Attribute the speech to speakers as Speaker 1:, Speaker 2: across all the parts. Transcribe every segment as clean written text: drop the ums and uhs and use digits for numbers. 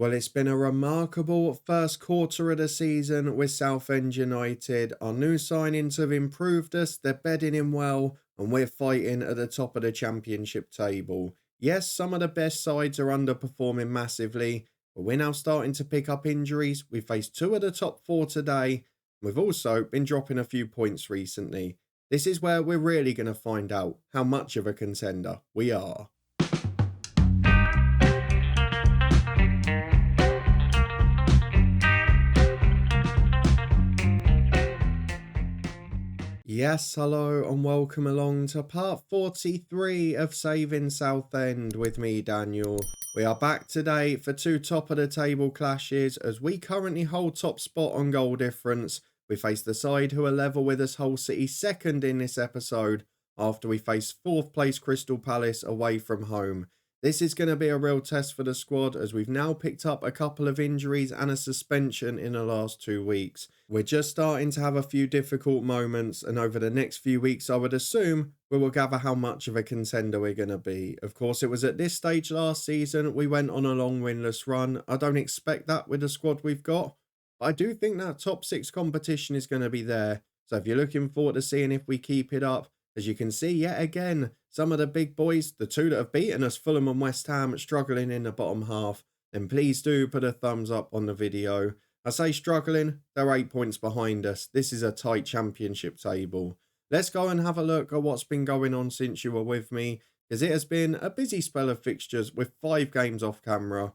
Speaker 1: Well, it's been a remarkable first quarter of the season with Southend United. Our new signings have improved us, they're bedding in well, and we're fighting at the top of the Championship table. Yes, some of the best sides are underperforming massively, but we're now starting to pick up injuries. We faced two of the top four today. We've also been dropping a few points recently. This is where we're really going to find out how much of a contender we are. Yes, hello and welcome along to part 43 of Saving Southend with me, Daniel. We are back today for two top of the table clashes as we currently hold top spot on goal difference. We face the side who are level with us, Hull City, second in this episode after we face fourth place Crystal Palace away from home. This is going to be a real test for the squad as we've now picked up a couple of injuries and a suspension in the last 2 weeks. We're just starting to have a few difficult moments, and over the next few weeks I would assume we will gather how much of a contender we're going to be. Of course, it was at this stage last season we went on a long winless run. I don't expect that with the squad we've got, but I do think that top six competition is going to be there. So if you're looking forward to seeing if we keep it up, as you can see, yet again, some of the big boys, the two that have beaten us, Fulham and West Ham, struggling in the bottom half, then please do put a thumbs up on the video. I say struggling, they're 8 points behind us. This is a tight Championship table. Let's go and have a look at what's been going on since you were with me, because it has been a busy spell of fixtures with 5 games off camera.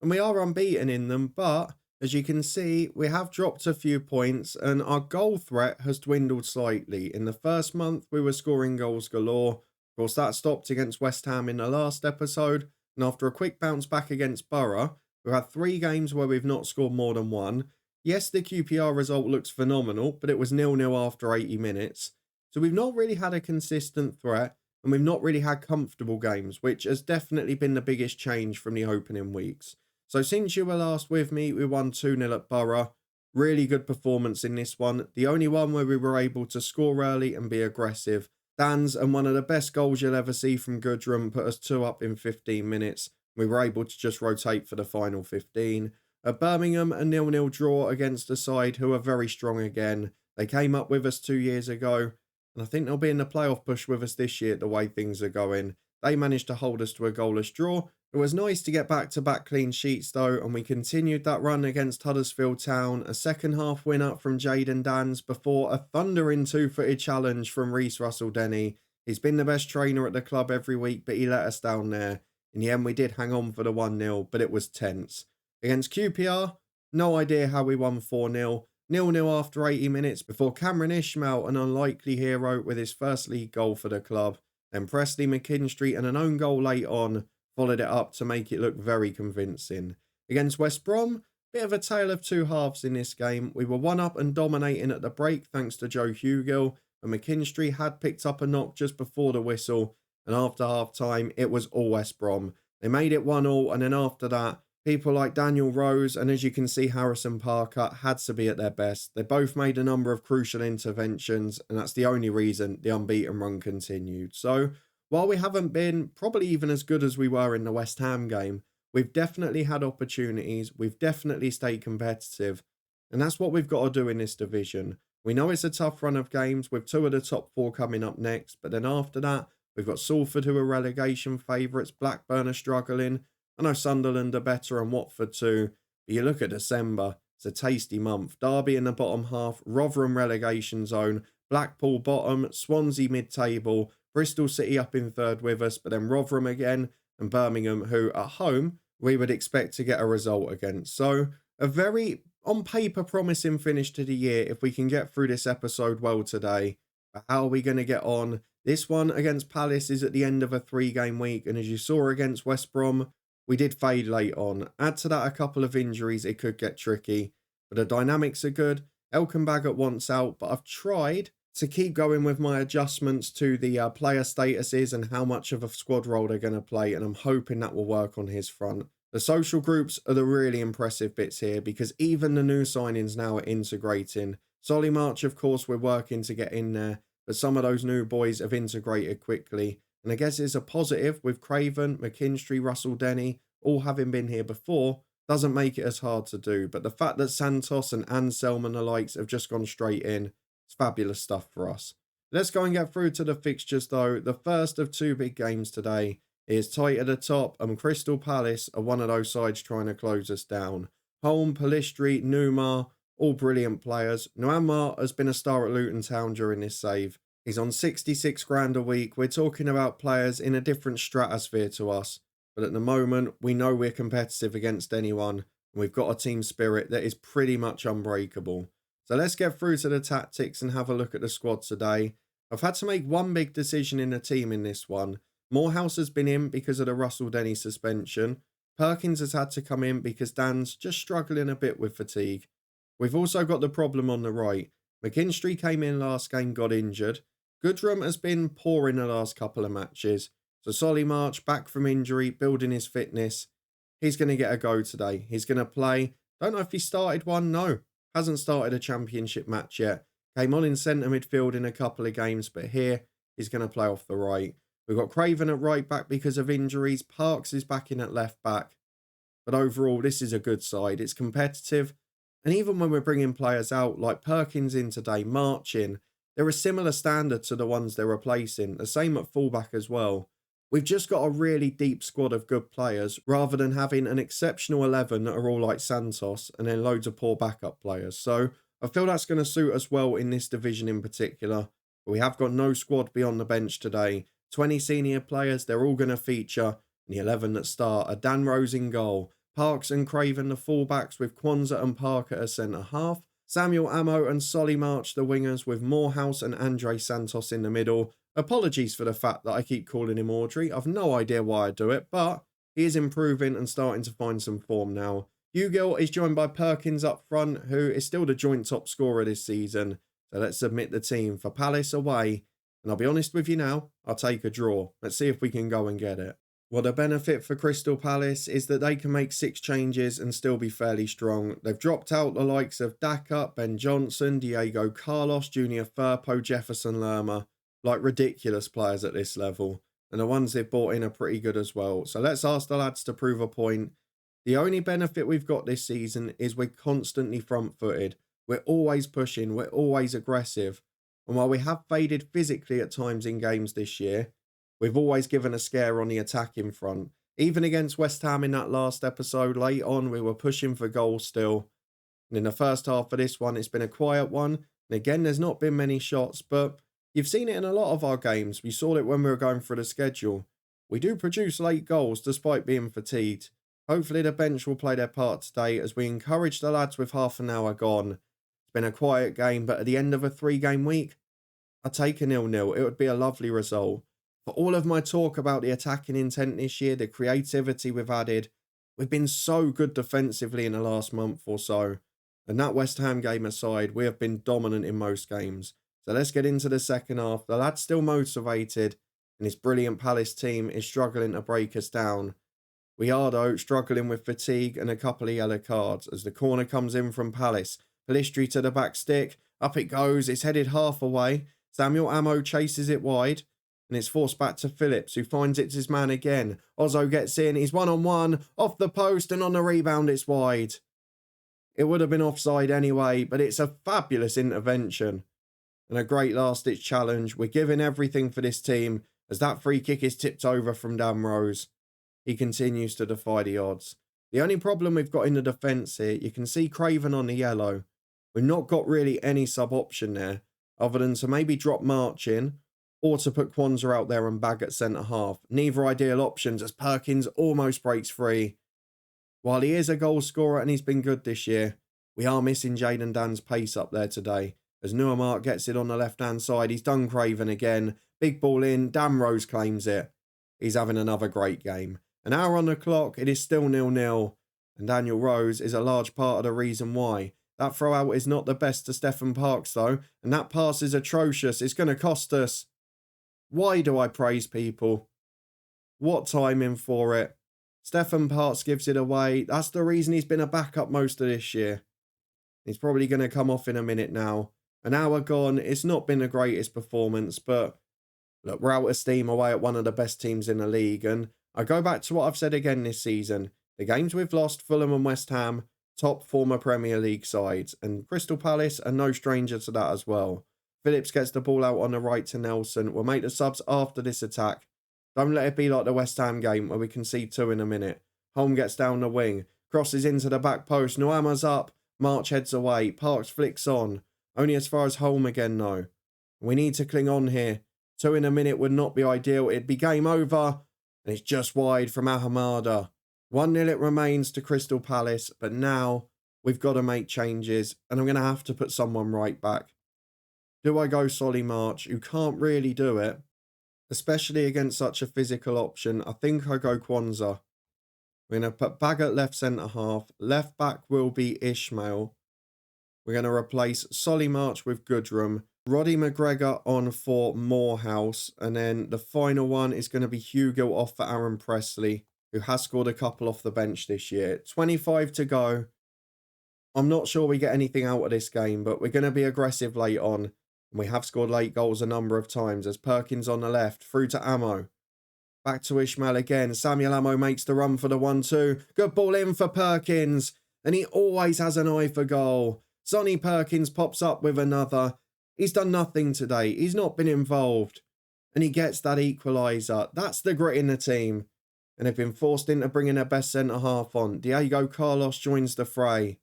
Speaker 1: And we are unbeaten in them, but as you can see, we have dropped a few points and our goal threat has dwindled slightly. In the first month, we were scoring goals galore. Of course, that stopped against West Ham in the last episode. And after a quick bounce back against Borough, we've had 3 games where we've not scored more than 1. Yes, the QPR result looks phenomenal, but it was 0-0 after 80 minutes. So we've not really had a consistent threat and we've not really had comfortable games, which has definitely been the biggest change from the opening weeks. So since you were last with me, we won 2-0 at Borough. Really good performance in this one. The only one where we were able to score early and be aggressive. Dan's and one of the best goals you'll ever see from Goodrum put us 2 up in 15 minutes. We were able to just rotate for the final 15. At Birmingham, a 0-0 draw against a side who are very strong again. They came up with us 2 years ago, and I think they'll be in the playoff push with us this year the way things are going. They managed to hold us to a goalless draw. It was nice to get back-to-back clean sheets though, and we continued that run against Huddersfield Town, a second half winner from Jayden Danns before a thundering 2-footed challenge from Reece Russell-Denny. He's been the best trainer at the club every week, but he let us down there. In the end, we did hang on for the 1-0, but it was tense. Against QPR, no idea how we won 4-0. 0-0 after 80 minutes before Cameron Ishmael, an unlikely hero with his first league goal for the club. Then Presley McKinstry and an own goal late on followed it up to make it look very convincing. Against West Brom, bit of a tale of two halves in this game. We were 1 up and dominating at the break thanks to Joe Hugill, and McKinstry had picked up a knock just before the whistle, and after half time it was all West Brom. They made it 1-1, and then after that, people like Daniel Rose and, as you can see, Harrison Parker had to be at their best. They both made a number of crucial interventions, and that's the only reason the unbeaten run continued. So while we haven't been probably even as good as we were in the West Ham game, we've definitely had opportunities. We've definitely stayed competitive. And that's what we've got to do in this division. We know it's a tough run of games with 2 of the top 4 coming up next. But then after that, we've got Salford, who are relegation favourites. Blackburn are struggling. I know Sunderland are better and Watford too. But you look at December, it's a tasty month. Derby in the bottom half, Rotherham relegation zone, Blackpool bottom, Swansea mid-table, Bristol City up in third with us, but then Rotherham again and Birmingham, who at home we would expect to get a result against. So a very, on paper, promising finish to the year if we can get through this episode well today. But how are we going to get on? This one against Palace is at the end of a 3-game week, and as you saw against West Brom, we did fade late on. Add to that a couple of injuries, it could get tricky. But the dynamics are good. Elkenbag at once out, but I've tried to keep going with my adjustments to the player statuses and how much of a squad role they're going to play, and I'm hoping that will work on his front. The social groups are the really impressive bits here because even the new signings now are integrating. Solly March, of course, we're working to get in there, but some of those new boys have integrated quickly. And I guess it's a positive with Craven, McKinstry, Russell-Denny, all having been here before. doesn't make it as hard to do. But the fact that Santos and Anselm and the likes have just gone straight in, it's fabulous stuff for us. Let's go and get through to the fixtures though. The first of two big games today is tight at the top, and Crystal Palace are one of those sides trying to close us down. Holm, Palistri, Newmar, all brilliant players. Nuamar has been a star at Luton Town during this save. He's on 66 grand a week. We're talking about players in a different stratosphere to us. But at the moment, we know we're competitive against anyone. And we've got a team spirit that is pretty much unbreakable. So let's get through to the tactics and have a look at the squad today. I've had to make one big decision in the team in this one. Morehouse has been in because of the Russell Denny suspension. Perkins has had to come in because Dan's just struggling a bit with fatigue. We've also got the problem on the right. McKinstry came in last game, got injured. Goodrum has been poor in the last couple of matches. So Solly March, back from injury, building his fitness. He's going to get a go today. He's going to play. Don't know if he started one. No, hasn't started a championship match yet. Came on in centre midfield in a couple of games, but here he's going to play off the right. We've got Craven at right back because of injuries. Parks is back in at left back. But overall, this is a good side. It's competitive. And even when we're bringing players out, like Perkins in today, March in, they're a similar standard to the ones they're replacing. The same at fullback as well. We've just got a really deep squad of good players rather than having an exceptional 11 that are all like Santos and then loads of poor backup players. So I feel that's going to suit us well in this division in particular. But we have got no squad beyond the bench today. 20 senior players, they're all going to feature. And the 11 that start are Dan Rose in goal, Parks and Craven the fullbacks with Kwanzaa and Parker as centre half, Samuel Amo and Solly March the wingers with Morehouse and Andre Santos in the middle. Apologies for the fact that I keep calling him Audrey. I've no idea why I do it, but he is improving and starting to find some form now. Hugill is joined by Perkins up front, who is still the joint top scorer this season. So let's submit the team for Palace away. And I'll be honest with you now, I'll take a draw. Let's see if we can go and get it. Well, the benefit for Crystal Palace is that they can make 6 changes and still be fairly strong. They've dropped out the likes of Daka, Ben Johnson, Diego Carlos, Junior Firpo, Jefferson Lerma. Like ridiculous players at this level. And the ones they've brought in are pretty good as well. So let's ask the lads to prove a point. The only benefit we've got this season is we're constantly front-footed. We're always pushing. We're always aggressive. And while we have faded physically at times in games this year, we've always given a scare on the attack in front. Even against West Ham in that last episode, late on, we were pushing for goals still. And in the first half of this one, it's been a quiet one. And again, there's not been many shots, but you've seen it in a lot of our games. We saw it when we were going through the schedule. We do produce late goals despite being fatigued. Hopefully the bench will play their part today as we encourage the lads with half an hour gone. It's been a quiet game, but at the end of a 3-game week, I'd take a 0-0. It would be a lovely result. For all of my talk about the attacking intent this year, the creativity we've added, we've been so good defensively in the last month or so. And that West Ham game aside, we have been dominant in most games. So let's get into the second half. The lad's still motivated and this brilliant Palace team is struggling to break us down. We are, though, struggling with fatigue and a couple of yellow cards as the corner comes in from Palace. Palistri to the back stick. Up it goes. It's headed half away. Samuel Amo chases it wide and it's forced back to Phillips, who finds it's his man again. Ozzo gets in. He's one-on-one off the post and on the rebound it's wide. It would have been offside anyway, but it's a fabulous intervention. And a great last-ditch challenge. We're giving everything for this team as that free kick is tipped over from Dan Rose. He continues to defy the odds. The only problem we've got in the defence here, you can see Craven on the yellow. We've not got really any sub-option there, other than to maybe drop March in, or to put Kwanzaa out there and Bag at centre-half. Neither ideal options as Perkins almost breaks free. While he is a goal scorer and he's been good this year, we are missing Jayden Dan's pace up there today. As Nuamart gets it on the left-hand side, he's done Craven again. Big ball in, Dan Rose claims it. He's having another great game. An hour on the clock, it is still 0-0. And Daniel Rose is a large part of the reason why. That throw out is not the best to Stephen Parks though. And that pass is atrocious. It's going to cost us. Why do I praise people? What timing for it? Stephen Parks gives it away. That's the reason he's been a backup most of this year. He's probably going to come off in a minute now. An hour gone. It's not been the greatest performance, but look, we're out of steam away at one of the best teams in the league. And I go back to what I've said again this season. The games we've lost, Fulham and West Ham, top former Premier League sides, and Crystal Palace are no stranger to that as well. Phillips gets the ball out on the right to Nelson. We'll make the subs after this attack. Don't let it be like the West Ham game where we concede 2 in a minute. Holm gets down the wing, crosses into the back post. Nuama's up, March heads away, Parks flicks on. Only as far as Holm again though. We need to cling on here. 2 in a minute would not be ideal. It'd be game over. And it's just wide from Ahamada. 1-0 it remains to Crystal Palace. But now we've got to make changes. And I'm going to have to put someone right back. Do I go Solly March, who can't really do it? Especially against such a physical option. I think I go Kwanzaa. We're going to put Baggett left centre half. Left back will be Ishmael. We're going to replace Solly March with Goodrum. Roddy McGregor on for Morehouse. And then the final one is going to be Hugo off for Aaron Presley, who has scored a couple off the bench this year. 25 to go. I'm not sure we get anything out of this game, but we're going to be aggressive late on. And we have scored late goals a number of times as Perkins on the left, through to Ammo. Back to Ishmael again. Samuel Ammo makes the run for the 1-2. Good ball in for Perkins. And he always has an eye for goal. Sonny Perkins pops up with another. He's done nothing today. He's not been involved. And he gets that equaliser. That's the grit in the team. And they've been forced into bringing their best centre-half on. Diego Carlos joins the fray.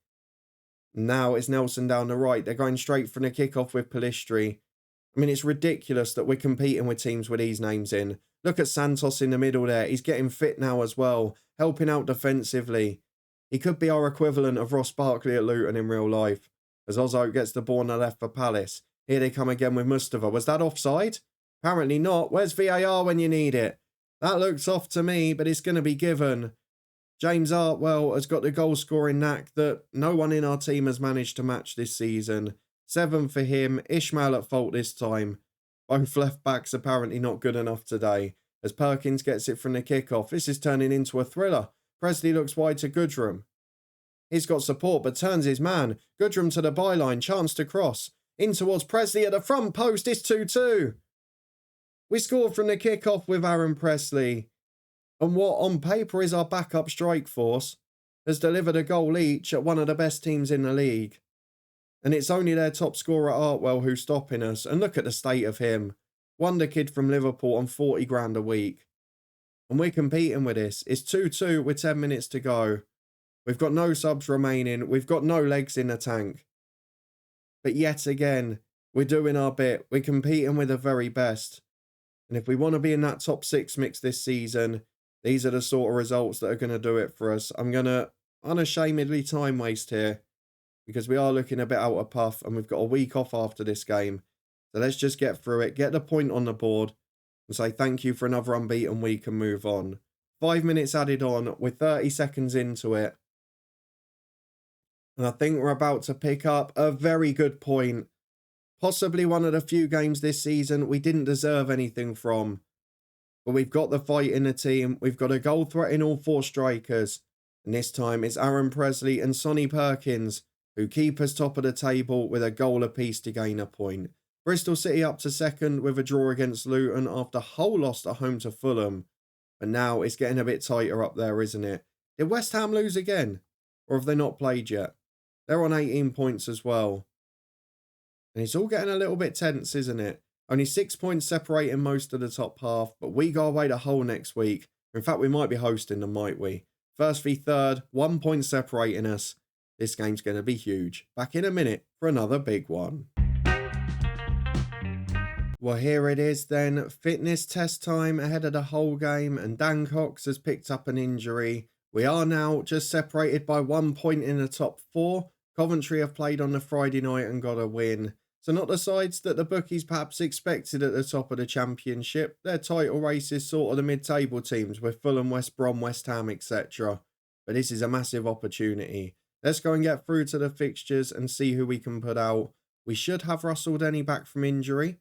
Speaker 1: Now it's Nelson down the right. They're going straight from the kick-off with Palistri. I mean, it's ridiculous that we're competing with teams with these names in. Look at Santos in the middle there. He's getting fit now as well. Helping out defensively. He could be our equivalent of Ross Barkley at Luton in real life. As Ozzo gets the ball on the left for Palace. Here they come again with Mustafa. Was that offside? Apparently not. Where's VAR when you need it? That looks off to me, but it's going to be given. James Artwell has got the goal-scoring knack that no one in our team has managed to match this season. 7 for him. Ishmael at fault this time. Both left-backs apparently not good enough today. As Perkins gets it from the kick-off. This is turning into a thriller. Presley looks wide to Goodrum. He's got support, but turns his man. Goodrum to the byline. Chance to cross. In towards Presley at the front post. It's 2-2. We scored from the kick-off with Aaron Presley. And what on paper is our backup strike force has delivered a goal each at one of the best teams in the league. And it's only their top scorer Artwell who's stopping us. And look at the state of him. Wonder kid from Liverpool on 40 grand a week. And we're competing with this. It's 2-2 with 10 minutes to go. We've got no subs remaining. We've got no legs in the tank. But yet again, we're doing our bit. We're competing with the very best. And if we want to be in that top 6 mix this season, these are the sort of results that are going to do it for us. I'm going to unashamedly time waste here because we are looking a bit out of puff and we've got a week off after this game. So let's just get through it, get the point on the board and say thank you for another unbeaten week and move on. 5 minutes added on. We're 30 seconds into it. And I think we're about to pick up a very good point. Possibly one of the few games this season we didn't deserve anything from. But we've got the fight in the team. We've got a goal threat in all 4 strikers. And this time it's Aaron Presley and Sonny Perkins who keep us top of the table with a goal apiece to gain a point. Bristol City up to second with a draw against Luton after Hull lost at home to Fulham. But now it's getting a bit tighter up there, isn't it? Did West Ham lose again? Or have they not played yet? They're on 18 points as well. And it's all getting a little bit tense, isn't it? Only 6 points separating most of the top half, but we go away to Hull next week. In fact, we might be hosting them, might we? First v third, 1 point separating us. This game's going to be huge. Back in a minute for another big one. Well, here it is then. Fitness test time ahead of the Hull game, and Dan Cox has picked up an injury. We are now just separated by 1 point in the top 4. Coventry have played on the Friday night and got a win. So not the sides that the bookies perhaps expected at the top of the Championship. Their title race is sort of the mid-table teams with Fulham, West Brom, West Ham, etc. But this is a massive opportunity. Let's go and get through to the fixtures and see who we can put out. We should have Russell Denny back from injury.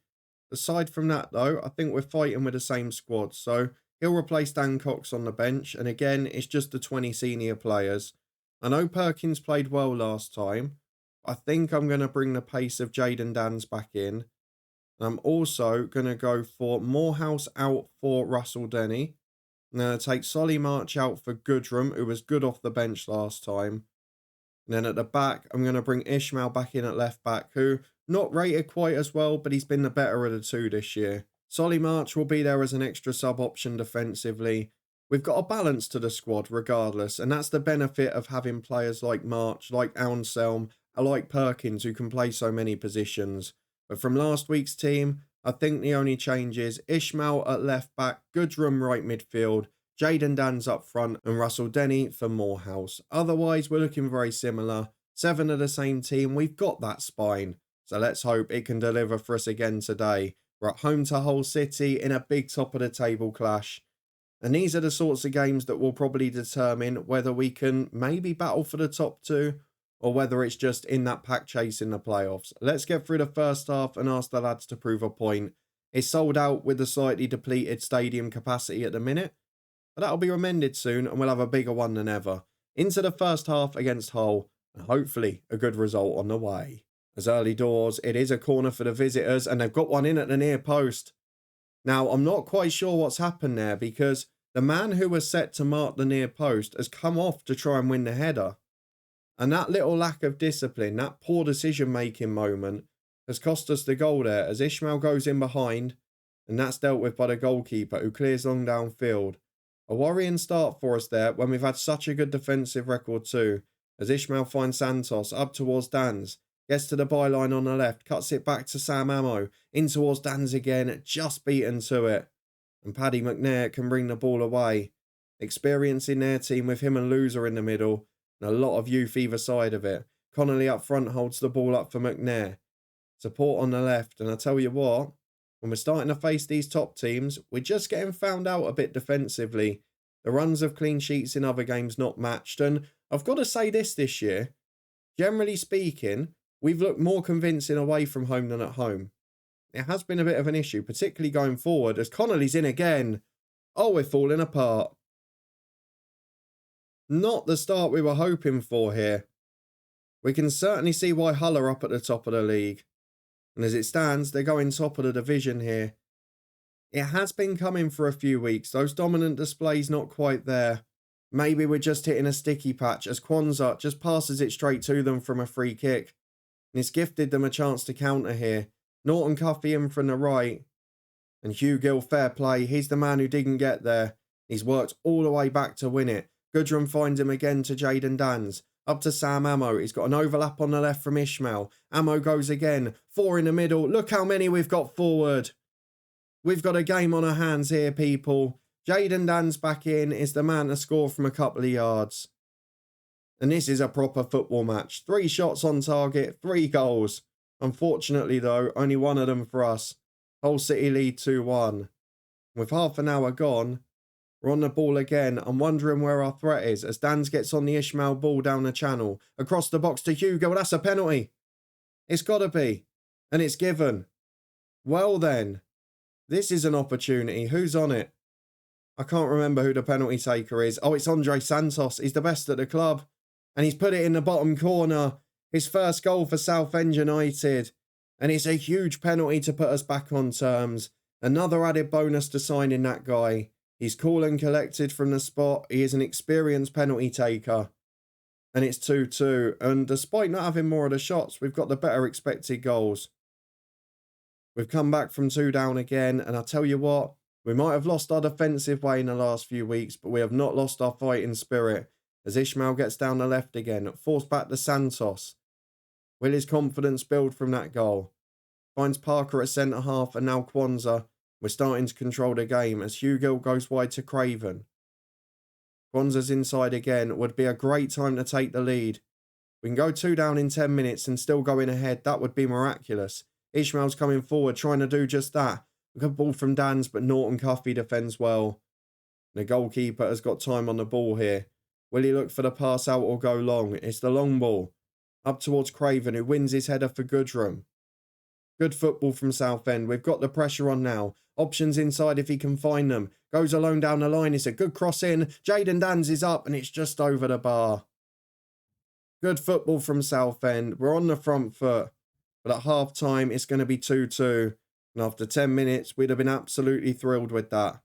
Speaker 1: Aside from that though, I think we're fighting with the same squad. So he'll replace Dan Cox on the bench. And again, it's just the 20 senior players. I know Perkins played well last time. I think I'm going to bring the pace of Jayden Dans back in. And I'm also going to go for Morehouse out for Russell Denny. Now take Solly March out for Goodrum, who was good off the bench last time. And then at the back, I'm going to bring Ishmael back in at left back, who not rated quite as well, but he's been the better of the two this year. Solly March will be there as an extra sub option defensively. We've got a balance to the squad regardless, and that's the benefit of having players like March, like Anselm, like Perkins, who can play so many positions. But from last week's team, I think the only change is Ishmael at left back, Goodrum right midfield, Jaden Dans up front, and Russell Denny for Morehouse. Otherwise, we're looking very similar. 7 of the same team, we've got that spine. So let's hope it can deliver for us again today. We're at home to Hull City in a big top of the table clash. And these are the sorts of games that will probably determine whether we can maybe battle for the top 2 or whether it's just in that pack chase in the playoffs. Let's get through the first half and ask the lads to prove a point. It's sold out with the slightly depleted stadium capacity at the minute, but that'll be amended soon and we'll have a bigger one than ever. Into the first half against Hull, and hopefully a good result on the way. As early doors, it is a corner for the visitors and they've got one in at the near post. Now, I'm not quite sure what's happened there because the man who was set to mark the near post has come off to try and win the header. And that little lack of discipline, that poor decision-making moment, has cost us the goal there as Ishmael goes in behind, and that's dealt with by the goalkeeper who clears long downfield. A worrying start for us there when we've had such a good defensive record too, as Ishmael finds Santos up towards Dans, gets to the byline on the left, cuts it back to Sam Ammo, in towards Dans again, just beaten to it. And Paddy McNair can bring the ball away. Experience in their team with him and Loser in the middle, and a lot of youth either side of it. Connolly up front holds the ball up for McNair. Support on the left, and I tell you what, when we're starting to face these top teams, we're just getting found out a bit defensively. The runs of clean sheets in other games not matched, and I've got to say this year, generally speaking, we've looked more convincing away from home than at home. It has been a bit of an issue, particularly going forward, as Connolly's in again. Oh, we're falling apart. Not the start we were hoping for here. We can certainly see why Hull are up at the top of the league. And as it stands, they're going top of the division here. It has been coming for a few weeks. Those dominant displays not quite there. Maybe we're just hitting a sticky patch as Kwanzaa just passes it straight to them from a free kick. And it's gifted them a chance to counter here. Norton Cuffy in from the right. And Hugh Gill, fair play. He's the man who didn't get there. He's worked all the way back to win it. Goodrum finds him again to Jaden Dans. Up to Sam Ammo. He's got an overlap on the left from Ishmael. Ammo goes again. 4 in the middle. Look how many we've got forward. We've got a game on our hands here, people. Jaden Dans back in is the man to score from a couple of yards. And this is a proper football match. 3 shots on target, 3 goals. Unfortunately, though, only one of them for us. Hull City lead 2-1. With half an hour gone, we're on the ball again. I'm wondering where our threat is as Dans gets on the Ishmael ball down the channel. Across the box to Hugo. Well, that's a penalty. It's got to be. And it's given. Well then. This is an opportunity. Who's on it? I can't remember who the penalty taker is. Oh, it's Andre Santos. He's the best at the club. And he's put it in the bottom corner. His first goal for Southend United. And it's a huge penalty to put us back on terms. Another added bonus to signing that guy. He's cool and collected from the spot. He is an experienced penalty taker. And it's 2-2. And despite not having more of the shots, we've got the better expected goals. We've come back from 2 down again. And I tell you what, we might have lost our defensive way in the last few weeks, but we have not lost our fighting spirit. As Ishmael gets down the left again, forced back to Santos. Will his confidence build from that goal? Finds Parker at centre-half and now Kwanzaa. We're starting to control the game as Hugo goes wide to Craven. Kwanzaa's inside again. Would be a great time to take the lead. We can go 2 down in 10 minutes and still going ahead. That would be miraculous. Ishmael's coming forward, trying to do just that. A good ball from Dans, but Norton Cuffy defends well. The goalkeeper has got time on the ball here. Will he look for the pass out or go long? It's the long ball. Up towards Craven, who wins his header for Goodrum. Good football from Southend. We've got the pressure on now. Options inside if he can find them. Goes alone down the line. It's a good cross in. Jaden Dans is up and it's just over the bar. Good football from Southend. We're on the front foot. But at half time, it's going to be 2-2. And after 10 minutes, we'd have been absolutely thrilled with that.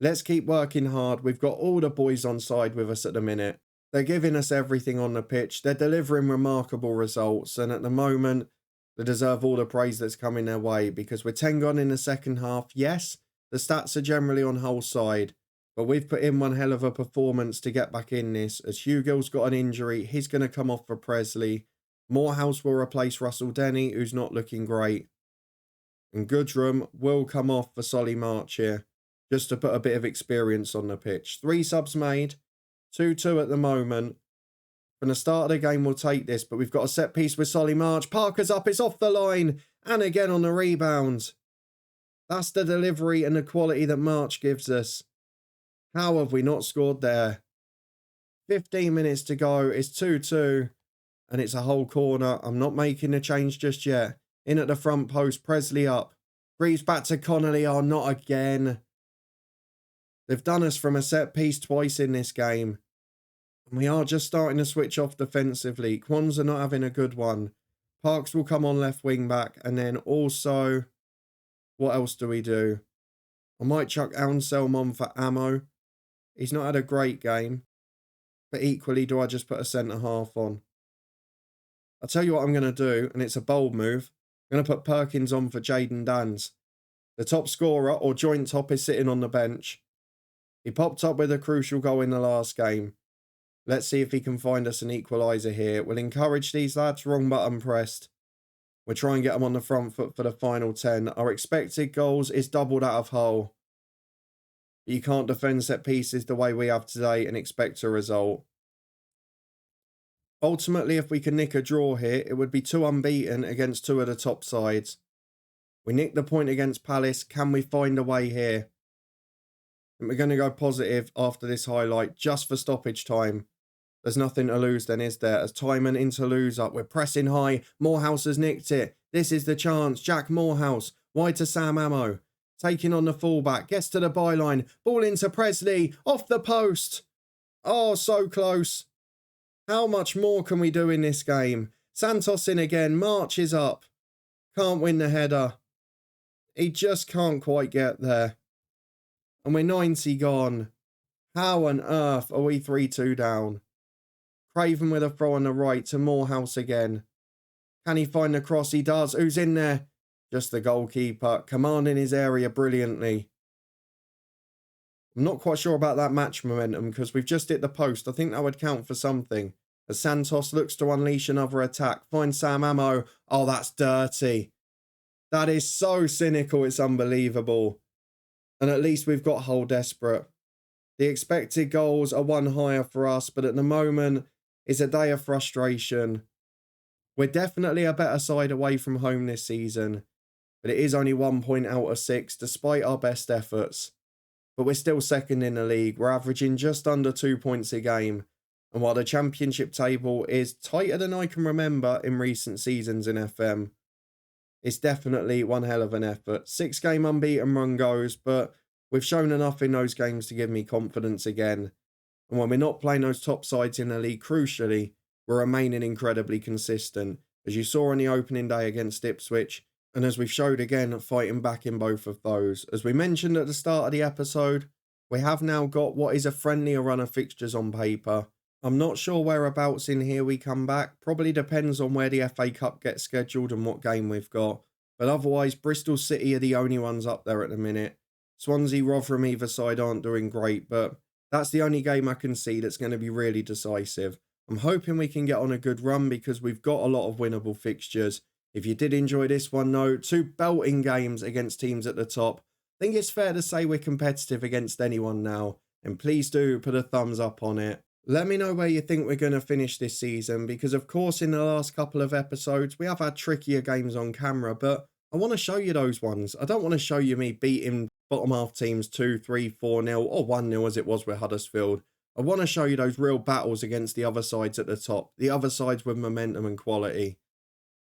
Speaker 1: Let's keep working hard. We've got all the boys on side with us at the minute. They're giving us everything on the pitch. They're delivering remarkable results. And at the moment, they deserve all the praise that's coming their way because we're 10 gone in the second half. Yes, the stats are generally on whole side, but we've put in one hell of a performance to get back in this. As Hugo's got an injury, he's going to come off for Presley. Morehouse will replace Russell Denny, who's not looking great. And Goodrum will come off for Solly March here, just to put a bit of experience on the pitch. 3 subs made, 2-2 at the moment. From the start of the game, we'll take this, but we've got a set piece with Solly March. Parker's up, it's off the line, and again on the rebound. That's the delivery and the quality that March gives us. How have we not scored there? 15 minutes to go, it's 2-2, and it's a whole corner. I'm not making a change just yet. In at the front post, Presley up. Greaves back to Connolly, oh, not again. They've done us from a set piece twice in this game. And we are just starting to switch off defensively. Kwanzaa not having a good one. Parks will come on left wing back. And then also, what else do we do? I might chuck Anselm on for ammo. He's not had a great game. But equally, do I just put a centre half on? I'll tell you what I'm going to do, and it's a bold move. I'm going to put Perkins on for Jaden Dans. The top scorer, or joint top, is sitting on the bench. He popped up with a crucial goal in the last game. Let's see if he can find us an equaliser here. We'll encourage these lads. Wrong button pressed. We'll try and get them on the front foot for the final 10. Our expected goals is doubled out of Hull. But you can't defend set pieces the way we have today and expect a result. Ultimately, if we can nick a draw here, it would be 2 unbeaten against 2 of the top sides. We nicked the point against Palace. Can we find a way here? And we're going to go positive after this highlight just for stoppage time. There's nothing to lose then, is there? As Timon into lose up, we're pressing high. Morehouse has nicked it. This is the chance. Jack Morehouse, wide to Sam Ammo. Taking on the fullback, gets to the byline. Ball into Presley, off the post. Oh, so close. How much more can we do in this game? Santos in again, March is up. Can't win the header. He just can't quite get there. And we're 90 gone. How on earth are we 3-2 down? Craven with a throw on the right to Morehouse again. Can he find the cross? He does. Who's in there? Just the goalkeeper, commanding his area brilliantly. I'm not quite sure about that match momentum because we've just hit the post. I think that would count for something. As Santos looks to unleash another attack. Finds Sam Ammo. Oh, that's dirty. That is so cynical. It's unbelievable. And at least we've got Hull desperate. The expected goals are 1 higher for us, but at the moment, it's a day of frustration. We're definitely a better side away from home this season, but it is only 1 point out of 6 despite our best efforts. But we're still second in the league. We're averaging just under 2 points a game. And while the championship table is tighter than I can remember in recent seasons in FM, it's definitely one hell of an effort. 6-game unbeaten run goes, but we've shown enough in those games to give me confidence again. And when we're not playing those top sides in the league, crucially, we're remaining incredibly consistent. As you saw on the opening day against Ipswich, and as we've showed again, fighting back in both of those. As we mentioned at the start of the episode, we have now got what is a friendlier run of fixtures on paper. I'm not sure whereabouts in here we come back. Probably depends on where the FA Cup gets scheduled and what game we've got. But otherwise, Bristol City are the only ones up there at the minute. Swansea, Rotherham either side aren't doing great, but that's the only game I can see that's going to be really decisive. I'm hoping we can get on a good run because we've got a lot of winnable fixtures. If you did enjoy this one though, 2 belting games against teams at the top. I think it's fair to say we're competitive against anyone now. And please do put a thumbs up on it. Let me know where you think we're going to finish this season because of course in the last couple of episodes we have had trickier games on camera, but I want to show you those ones. I don't want to show you me beating bottom half teams 2, 3, 4-0 or 1-0 as it was with Huddersfield. I want to show you those real battles against the other sides at the top, the other sides with momentum and quality.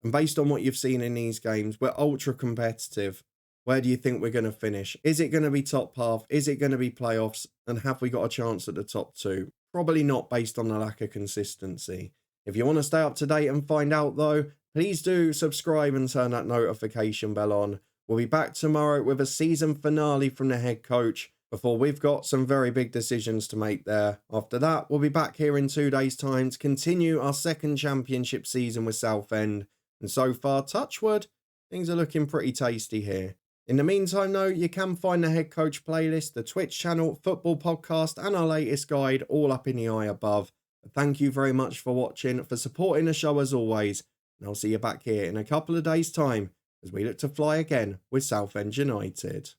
Speaker 1: And based on what you've seen in these games, we're ultra competitive. Where do you think we're going to finish? Is it going to be top half? Is it going to be playoffs? And have we got a chance at the top 2? Probably not based on the lack of consistency. If you want to stay up to date and find out though, please do subscribe and turn that notification bell on. We'll be back tomorrow with a season finale from the head coach. before we've got some very big decisions to make there. After that, we'll be back here in 2 days' time to continue our second championship season with Southend. And so far, touch wood, things are looking pretty tasty here. In the meantime, though, you can find the head coach playlist, the Twitch channel, football podcast, and our latest guide all up in the eye above. But thank you very much for watching, for supporting the show as always. And I'll see you back here in a couple of days' time as we look to fly again with Southend United.